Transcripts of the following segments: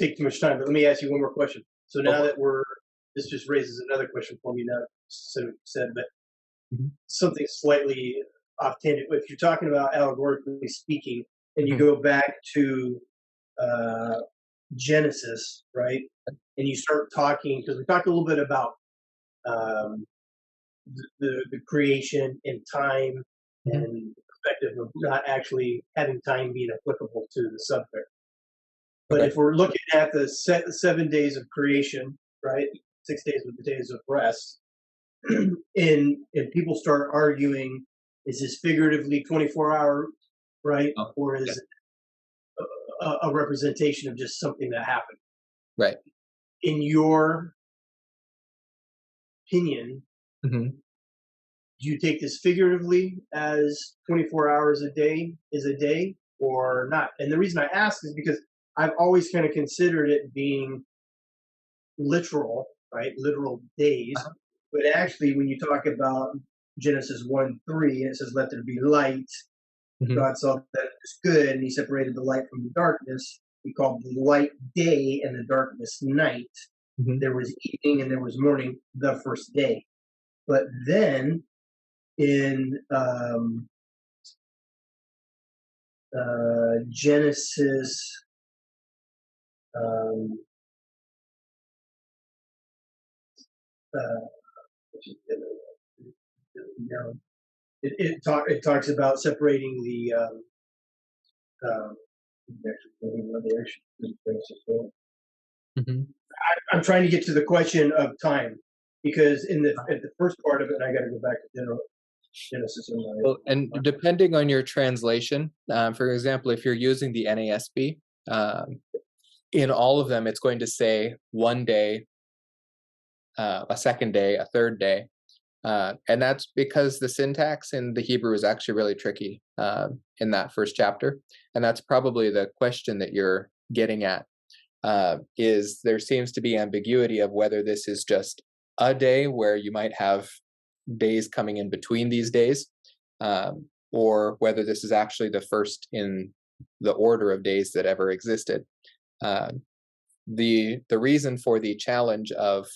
take too much time, but let me ask you one more question. So now Oh, that this just raises another question for me now. Said, but mhm, something slightly off tangent. If you're talking about allegorically speaking, and you mhm, go back to uh, Genesis, right, and you start talking because we talked a little bit about um, the creation and time mhm. and the perspective of not actually having time being applicable to the subject. But Okay. if we're looking at the 7 days of creation, right, 6 days with the days of rest, and people start arguing, is this figuratively 24 hour, right, Oh, or yeah. is it a representation of just something that happened? Right. In your opinion, Mhm. do you take this figuratively as 24 hours a day is a day or not? And the reason I ask is because I've always kind of considered it being literal, right? Literal days. Uh-huh. But actually, when you talk about Genesis 1 3, and it says, let there be light, Mhm, God saw that it was good, and he separated the light from the darkness. He called the light day and the darkness night. mhm. There was evening and there was morning the first day. But then in Genesis, um, uh, it talks about separating the Mhm. I'm trying to get to the question of time because in the at the first part of it, I got to go back to Genesis in Well, and my. depending on your translation, for example, if you're using the NASB, in all of them, it's going to say one day, a second day, a third day. And that's because the syntax in the Hebrew is actually really tricky in that first chapter. And that's probably the question that you're getting at, is there seems to be ambiguity of whether this is just a day where you might have days coming in between these days, or whether this is actually the first in the order of days that ever existed. Uh, the reason for the challenge of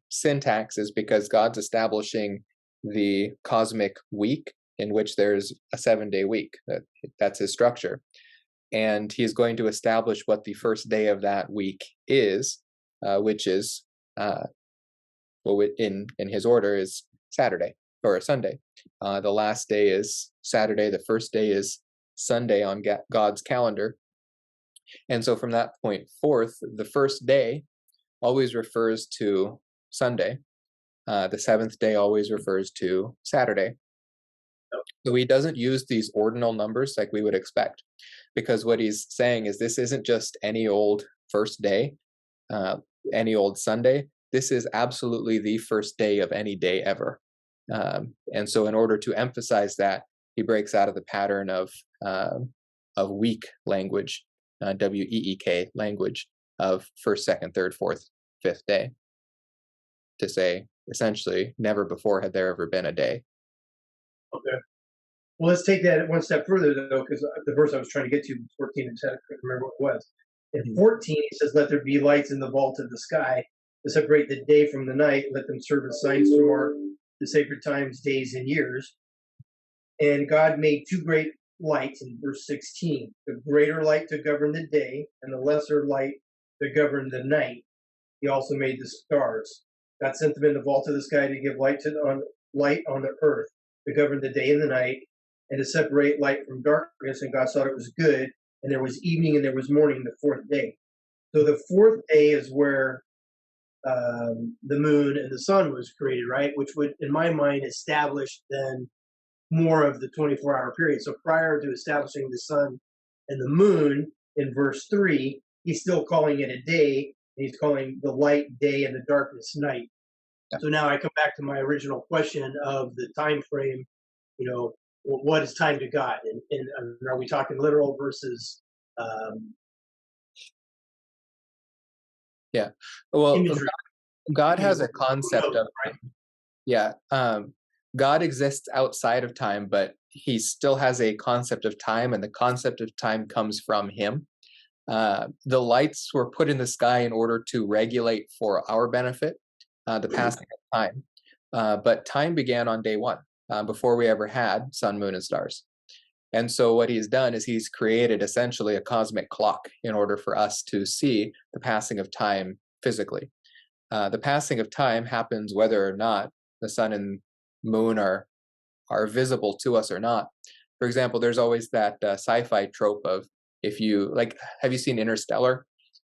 syntax is because God's establishing the cosmic week in which there's a 7 day week. That's his structure. And he's going to establish what the first day of that week is, which is, well, in his order is Saturday or Sunday. The last day is Saturday. The first day is Sunday on God's calendar. And so from that point forth, the first day always refers to Sunday. The seventh day always refers to Saturday. So he doesn't use these ordinal numbers like we would expect, because what he's saying is this isn't just any old first day, uh, any old Sunday. This is absolutely the first day of any day ever. And so, in order to emphasize that, he breaks out of the pattern of week language, week language of first, second, third, fourth, fifth day, to say essentially never before had there ever been a day. Okay. Well, let's take that one step further, though, because the verse I was trying to get to was 14 and 10. I couldn't remember what it was. In Mhm. 14, he says, let there be lights in the vault of the sky to separate the day from the night. Let them serve as signs to mark the sacred times, days, and years. And God made two great lights in verse 16, the greater light to govern the day and the lesser light to govern the night. He also made the stars. God sent them in the vault of the sky to give light on the earth, to govern the day and the night, and to separate light from darkness. And God saw it was good. And there was evening and there was morning, the fourth day. So the fourth day is where the moon and the sun was created, right? Which would, in my mind, establish then more of the 24-hour period. So prior to establishing the sun and the moon in verse 3, he's still calling it a day. And he's calling the light day and the darkness night. Yeah. So now I come back to my original question of the time frame. You know, what is time to God, and are we talking literal versus um, Yeah. Well, imagery? God has a Who knows, concept of right? time. Yeah. God exists outside of time, but he still has a concept of time, and the concept of time comes from him. The lights were put in the sky in order to regulate for our benefit the passing of time. But time began on day one, before we ever had sun, moon, and stars. And so what he's done is he's created essentially a cosmic clock in order for us to see the passing of time physically. The passing of time happens whether or not the sun and moon are visible to us or not. For example, there's always that sci-fi trope of, if you like, have you seen Interstellar,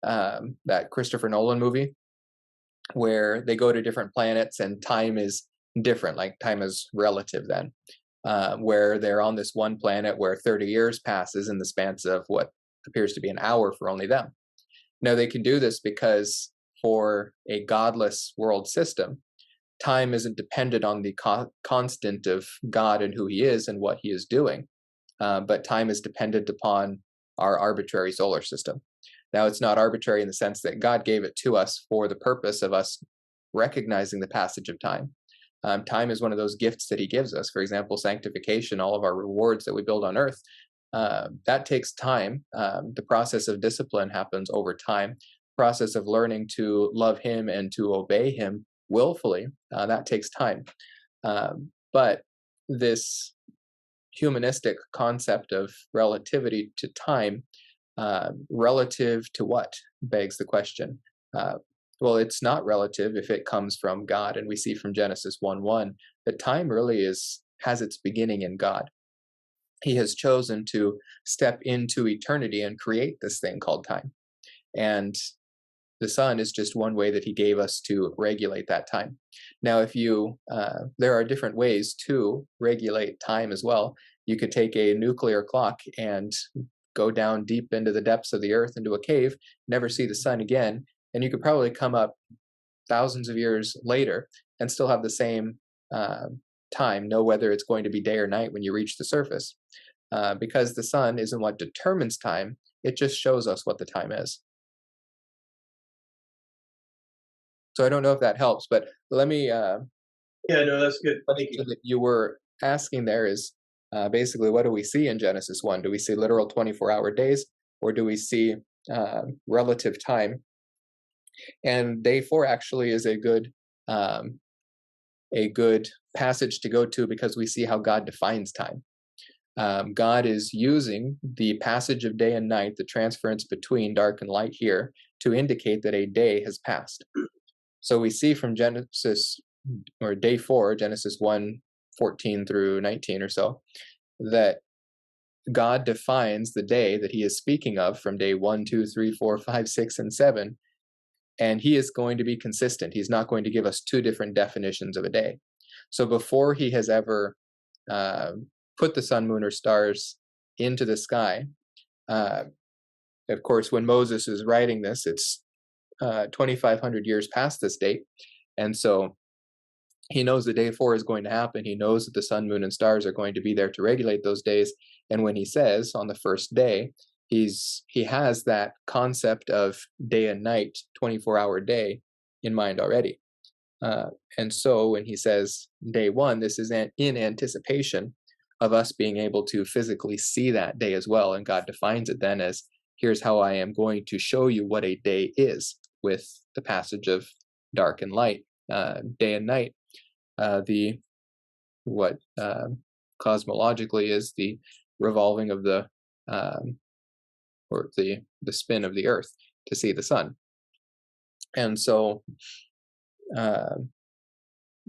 that Christopher Nolan movie, where they go to different planets and time is different, like time is relative then, where they're on this one planet where 30 years passes in the span of what appears to be an hour for only them. Now, they can do this because for a godless world system, time isn't dependent on the constant of God and who he is and what he is doing, but time is dependent upon our arbitrary solar system. Now, it's not arbitrary in the sense that God gave it to us for the purpose of us recognizing the passage of time. Time is one of those gifts that he gives us. For example, sanctification, all of our rewards that we build on earth, that takes time. The process of discipline happens over time. Process of learning to love him and to obey him willfully, that takes time. But this humanistic concept of relativity to time, relative to what, begs the question. Well, it's not relative if it comes from God, and we see from Genesis 1:1 that time really has its beginning in God. He has chosen to step into eternity and create this thing called time. And the sun is just one way that he gave us to regulate that time. Now, if you, there are different ways to regulate time as well. You could take a nuclear clock and go down deep into the depths of the earth into a cave, never see the sun again, and you could probably come up thousands of years later and still have the same time, know whether it's going to be day or night when you reach the surface. Because the sun isn't what determines time, it just shows us what the time is. So I don't know if that helps, but let me Yeah, no, that's good. Thank you. that you were asking there is basically, what do we see in Genesis 1? Do we see literal 24-hour days, or do we see relative time? And day 4 actually is a good passage to go to, because we see how God defines time. God is using the passage of day and night, the transference between dark and light here, to indicate that a day has passed. So we see from Genesis, or day 4, Genesis 1:14 through 19 or so, that God defines the day that he is speaking of from day 1, 2, 3, 4, 5, 6, and 7, and he is going to be consistent. He's not going to give us two different definitions of a day. So before he has ever put the sun, moon, or stars into the sky, of course, when Moses is writing this, it's 2,500 years past this date. And so he knows that day 4 is going to happen. He knows that the sun, moon, and stars are going to be there to regulate those days. And when he says on the first day, he has that concept of day and night, 24-hour day in mind already. And so when he says day 1, this is in anticipation of us being able to physically see that day as well. And God defines it then as, here's how I am going to show you what a day is, with the passage of dark and light, day and night. What cosmologically is the revolving of the or the spin of the earth to see the sun. And so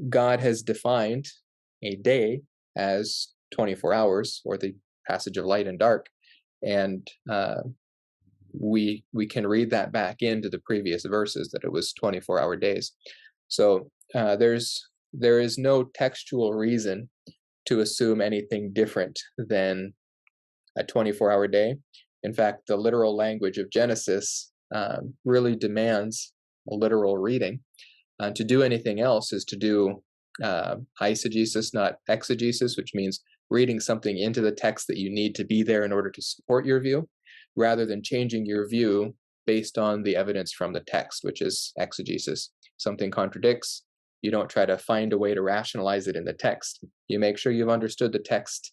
God has defined a day as 24 hours, or the passage of light and dark, and we can read that back into the previous verses that it was 24-hour days. So there is no textual reason to assume anything different than a 24-hour day. In fact, the literal language of Genesis really demands a literal reading. To do anything else is to do eisegesis, not exegesis, which means reading something into the text that you need to be there in order to support your view, rather than changing your view based on the evidence from the text, which is exegesis. Something contradicts, you don't try to find a way to rationalize it in the text. You make sure you've understood the text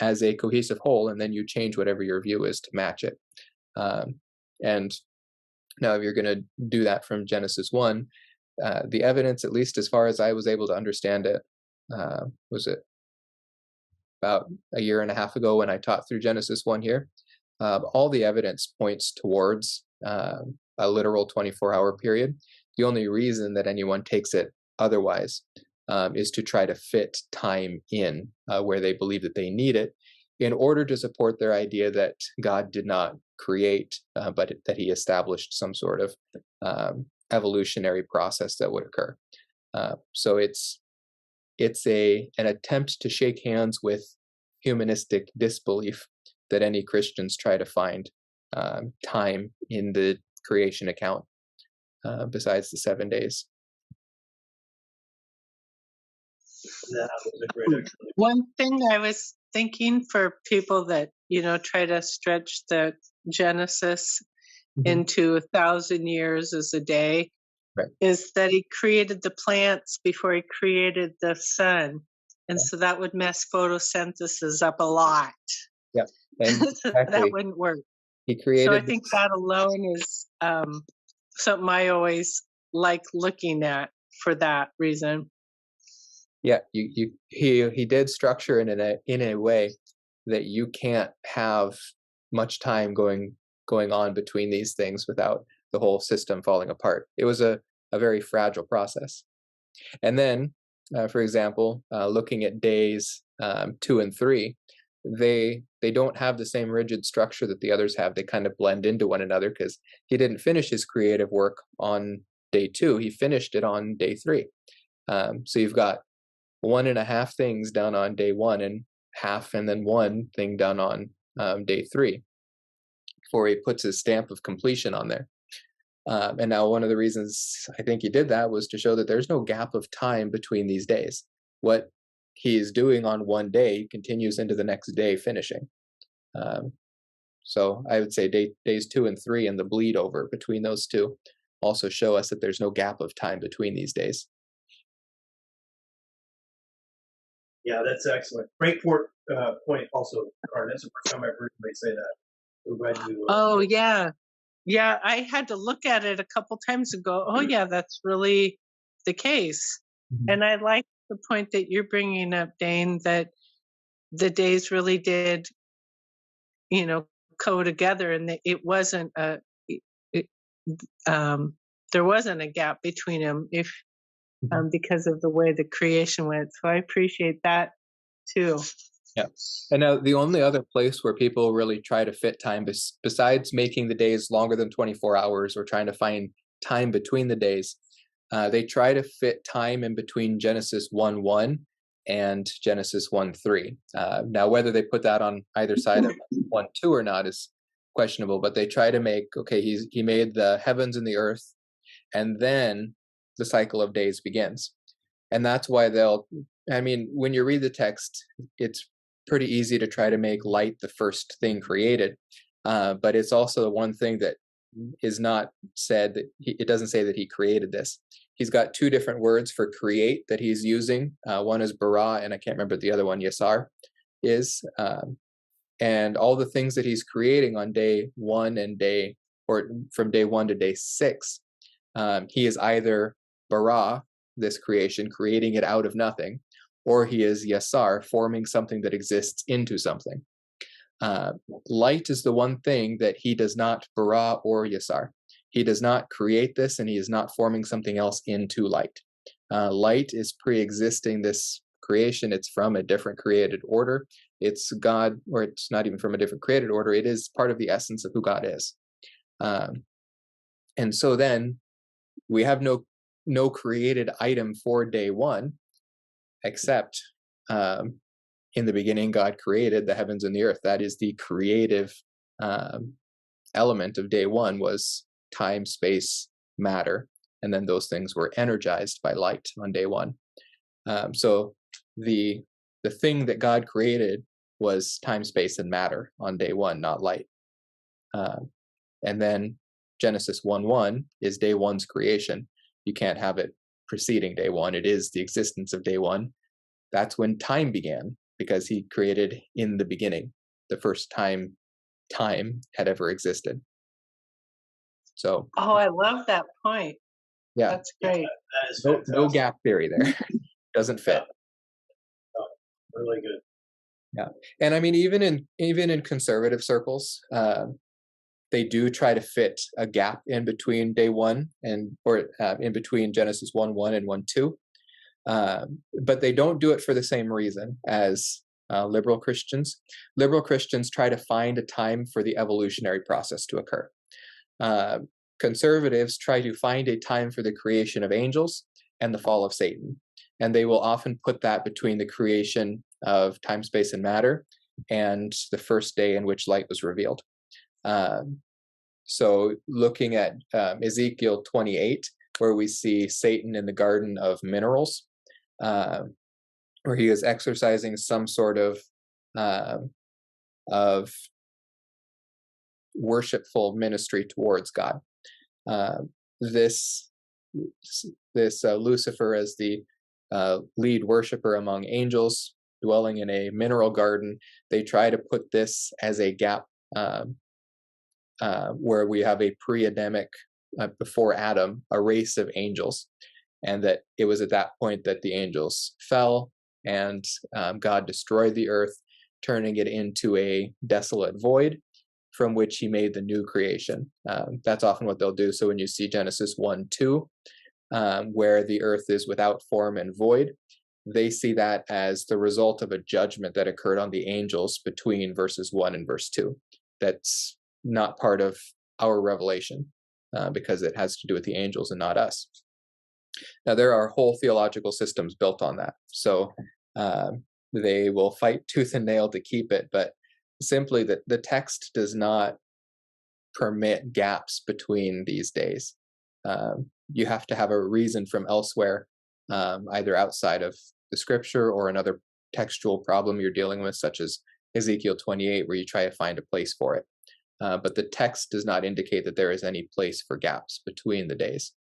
as a cohesive whole, and then you change whatever your view is to match it. And now, if you're going to do that from Genesis 1, the evidence, at least as far as I was able to understand it, was it about a year and a half ago when I taught through Genesis 1 here, all the evidence points towards a literal 24-hour period. The only reason that anyone takes it otherwise is to try to fit time in where they believe that they need it in order to support their idea that God did not create, but that he established some sort of evolutionary process that would occur. So it's an attempt to shake hands with humanistic disbelief that any Christians try to find time in the creation account besides the 7 days. That was a great explanation. One thing I was thinking for people that, try to stretch the Genesis into 1,000 years as a day, Right. is that he created the plants before he created the sun. And so that would mess photosynthesis up a lot. Yeah, and That exactly. wouldn't work. He So I created think that alone is something I always like looking at for that reason. yeah, he did structure it in a way that you can't have much time going on between these things without the whole system falling apart. It was a very fragile process. And then, for example, looking at days 2 and 3, they don't have the same rigid structure that the others have. They kind of blend into one another because he didn't finish his creative work on day 2. He finished it on day 3. So you've got 1.5 things done on day 1 and half, and then 1 thing done on day 3 before he puts his stamp of completion on there. And now one of the reasons I think he did that was to show that there's no gap of time between these days. What he's doing on one day continues into the next day finishing. So I would say days 2 and 3 and the bleed over between those two also show us that there's no gap of time between these days. Yeah, that's excellent. Great point also, Karen. That's the first time I've heard anybody say that. I'm glad you. Oh, yeah. Yeah, I had to look at it a couple times and go, oh, yeah, that's really the case. And I like the point that you're bringing up, Dane, that the days really did, go together, and that it wasn't there wasn't a gap between them because of the way the creation went. So I appreciate that too. Yeah. And now the only other place where people really try to fit time besides making the days longer than 24 hours or trying to find time between the days, they try to fit time in between Genesis 1:1 and Genesis 1:3. Now, whether they put that on either side of 1:2 or not is questionable, but they try to make, okay, he made the heavens and the earth, and then the cycle of days begins. And that's why when you read the text, it's pretty easy to try to make light the first thing created. But it's also the one thing that is not said, that it doesn't say that he created this. He's got 2 different words for create that he's using. One is bara, and I can't remember the other one, yasar, is. And all the things that he's creating on day 1 or from day 1 to day 6, he is either bara, this creation, creating it out of nothing, or he is yasar, forming something that exists into something. Light is the one thing that he does not bara or yasar. He does not create this, and he is not forming something else into light. Light is pre-existing this creation. It's from a different created order. It's God, or it's not even from a different created order. It is part of the essence of who God is. And so then we have no created item for day 1, except in the beginning, God created the heavens and the earth. That is the creative element of day 1, was time, space, matter, and then those things were energized by light on day 1. So the thing that God created was time, space, and matter on day 1, not light. And then Genesis 1:1 is day 1's creation. You can't have it preceding day 1. It is the existence of day 1. That's when time began, because he created in the beginning, the first time had ever existed. So Oh, I love that point. yeah, That's great. That is no fantastic. gap theory there. Doesn't fit. Oh, really good. Yeah, and I mean, even in conservative circles, they do try to fit a gap in between day one or in between Genesis 1:1 and 1:2, but they don't do it for the same reason as liberal Christians. Liberal Christians try to find a time for the evolutionary process to occur. Uh, Conservatives try to find a time for the creation of angels and the fall of Satan, and they will often put that between the creation of time, space, and matter and the first day in which light was revealed. So looking at Ezekiel 28, where we see Satan in the garden of minerals, where he is exercising some sort of worshipful ministry towards God. This Lucifer as the lead worshiper among angels, dwelling in a mineral garden, they try to put this as a gap where we have a pre-Adamic, before Adam, a race of angels, and that it was at that point that the angels fell and God destroyed the earth, turning it into a desolate void from which he made the new creation. That's often what they'll do. So when you see Genesis 1:2, where the earth is without form and void, they see that as the result of a judgment that occurred on the angels between verses 1 and verse 2. That's not part of our revelation because it has to do with the angels and not us. Now, there are whole theological systems built on that. So they will fight tooth and nail to keep it, but simply that the text does not permit gaps between these days. You have to have a reason from elsewhere, either outside of the scripture or another textual problem you're dealing with, such as Ezekiel 28, where you try to find a place for it. But the text does not indicate that there is any place for gaps between the days.